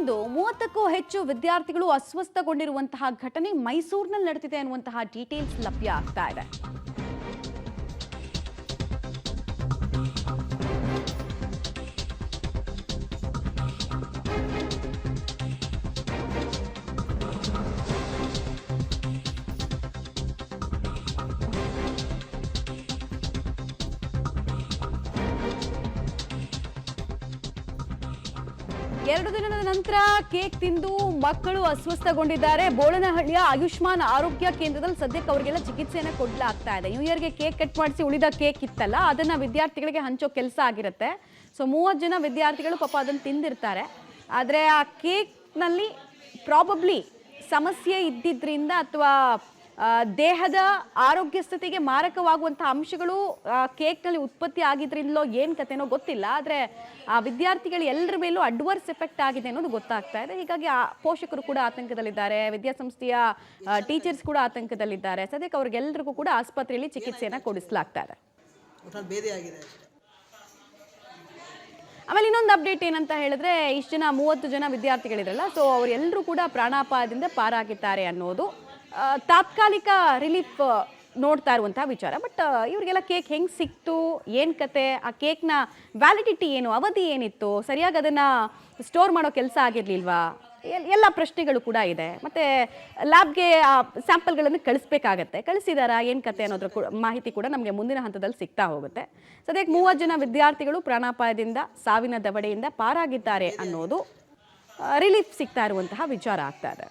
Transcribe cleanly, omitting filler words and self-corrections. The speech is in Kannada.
ಇನ್ನೊಂದು 30ಕ್ಕೂ ಹೆಚ್ಚು ವಿದ್ಯಾರ್ಥಿಗಳು ಅಸ್ವಸ್ಥಗೊಂಡಿರುವಂತಹ ಘಟನೆ ಮೈಸೂರಿನಲ್ಲಿ ನಡೆದಿದೆ ಅನ್ನುವಂತಹ ಡೀಟೇಲ್ಸ್ ಲಭ್ಯ ಆಗ್ತಾ ಇದೆ. ಎರಡು ದಿನದ ನಂತರ ಕೇಕ್ ತಿಂದು ಮಕ್ಕಳು ಅಸ್ವಸ್ಥಗೊಂಡಿದ್ದಾರೆ. ಬೋಳನಹಳ್ಳಿಯ ಆಯುಷ್ಮಾನ್ ಆರೋಗ್ಯ ಕೇಂದ್ರದಲ್ಲಿ ಸದ್ಯಕ್ಕೆ ಅವರಿಗೆಲ್ಲ ಚಿಕಿತ್ಸೆಯನ್ನು ಕೊಡಲಾಗ್ತಾ ಇದೆ. ನ್ಯೂ ಇಯರ್ಗೆ ಕೇಕ್ ಕಟ್ ಮಾಡಿಸಿ ಉಳಿದ ಕೇಕ್ ಇತ್ತಲ್ಲ, ಅದನ್ನ ವಿದ್ಯಾರ್ಥಿಗಳಿಗೆ ಹಂಚೋ ಕೆಲಸ ಆಗಿರುತ್ತೆ. ಸೊ 30 ಜನ ವಿದ್ಯಾರ್ಥಿಗಳು ಪಾಪ ಅದನ್ನು ತಿಂದಿರ್ತಾರೆ. ಆದರೆ ಆ ಕೇಕ್ನಲ್ಲಿ ಪ್ರಾಬಬ್ಲಿ ಸಮಸ್ಯೆ ಇದ್ದಿದ್ರಿಂದ ಅಥವಾ ದೇಹದ ಆರೋಗ್ಯ ಸ್ಥಿತಿಗೆ ಮಾರಕವಾಗುವಂತಹ ಅಂಶಗಳು ಕೇಕ್ನಲ್ಲಿ ಉತ್ಪತ್ತಿ ಆಗಿದ್ರಿಂದಲೋ ಏನು ಕಥೆನೋ ಗೊತ್ತಿಲ್ಲ. ಆದರೆ ಆ ವಿದ್ಯಾರ್ಥಿಗಳು ಎಲ್ಲರ ಮೇಲೂ ಅಡ್ವರ್ಸ್ ಎಫೆಕ್ಟ್ ಆಗಿದೆ ಅನ್ನೋದು ಗೊತ್ತಾಗ್ತಾ ಇದೆ. ಹೀಗಾಗಿ ಆ ಪೋಷಕರು ಕೂಡ ಆತಂಕದಲ್ಲಿದ್ದಾರೆ, ವಿದ್ಯಾಸಂಸ್ಥೆಯ ಟೀಚರ್ಸ್ ಕೂಡ ಆತಂಕದಲ್ಲಿದ್ದಾರೆ. ಸದ್ಯಕ್ಕೆ ಅವ್ರಿಗೆಲ್ಲರಿಗೂ ಕೂಡ ಆಸ್ಪತ್ರೆಯಲ್ಲಿ ಚಿಕಿತ್ಸೆಯನ್ನು ಕೊಡಿಸಲಾಗ್ತಾ ಇದೆ. ಆಮೇಲೆ ಇನ್ನೊಂದು ಅಪ್ಡೇಟ್ ಏನಂತ ಹೇಳಿದ್ರೆ, ಇಷ್ಟು ಜನ 30 ಜನ ವಿದ್ಯಾರ್ಥಿಗಳಿದ್ರಲ್ಲ, ಸೊ ಅವರೆಲ್ಲರೂ ಕೂಡ ಪ್ರಾಣಾಪಾಯದಿಂದ ಪಾರಾಗಿದ್ದಾರೆ ಅನ್ನೋದು ತಾತ್ಕಾಲಿಕ ರಿಲೀಫ್ ನೋಡ್ತಾ ಇರುವಂತಹ ವಿಚಾರ. ಬಟ್ ಇವರಿಗೆಲ್ಲ ಕೇಕ್ ಹೆಂಗೆ ಸಿಕ್ತು, ಏನು ಕತೆ, ಆ ಕೇಕ್ನ ವ್ಯಾಲಿಡಿಟಿ ಏನು, ಅವಧಿ ಏನಿತ್ತು, ಸರಿಯಾಗಿ ಅದನ್ನು ಸ್ಟೋರ್ ಮಾಡೋ ಕೆಲಸ ಆಗಿರಲಿಲ್ವಾ, ಎಲ್ಲ ಪ್ರಶ್ನೆಗಳು ಕೂಡ ಇದೆ. ಮತ್ತು ಲ್ಯಾಬ್ಗೆ ಆ ಸ್ಯಾಂಪಲ್ಗಳನ್ನು ಕಳಿಸ್ಬೇಕಾಗತ್ತೆ, ಕಳಿಸಿದಾರಾ ಏನು ಕತೆ ಅನ್ನೋದ್ರ ಮಾಹಿತಿ ಕೂಡ ನಮಗೆ ಮುಂದಿನ ಹಂತದಲ್ಲಿ ಸಿಗ್ತಾ ಹೋಗುತ್ತೆ. ಸದ್ಯಕ್ಕೆ 30 ಜನ ವಿದ್ಯಾರ್ಥಿಗಳು ಪ್ರಾಣಾಪಾಯದಿಂದ, ಸಾವಿನ ದವಡೆಯಿಂದ ಪಾರಾಗಿದ್ದಾರೆ ಅನ್ನೋದು ರಿಲೀಫ್ ಸಿಗ್ತಾ ಇರುವಂತಹ ವಿಚಾರ ಆಗ್ತಾ ಇದೆ.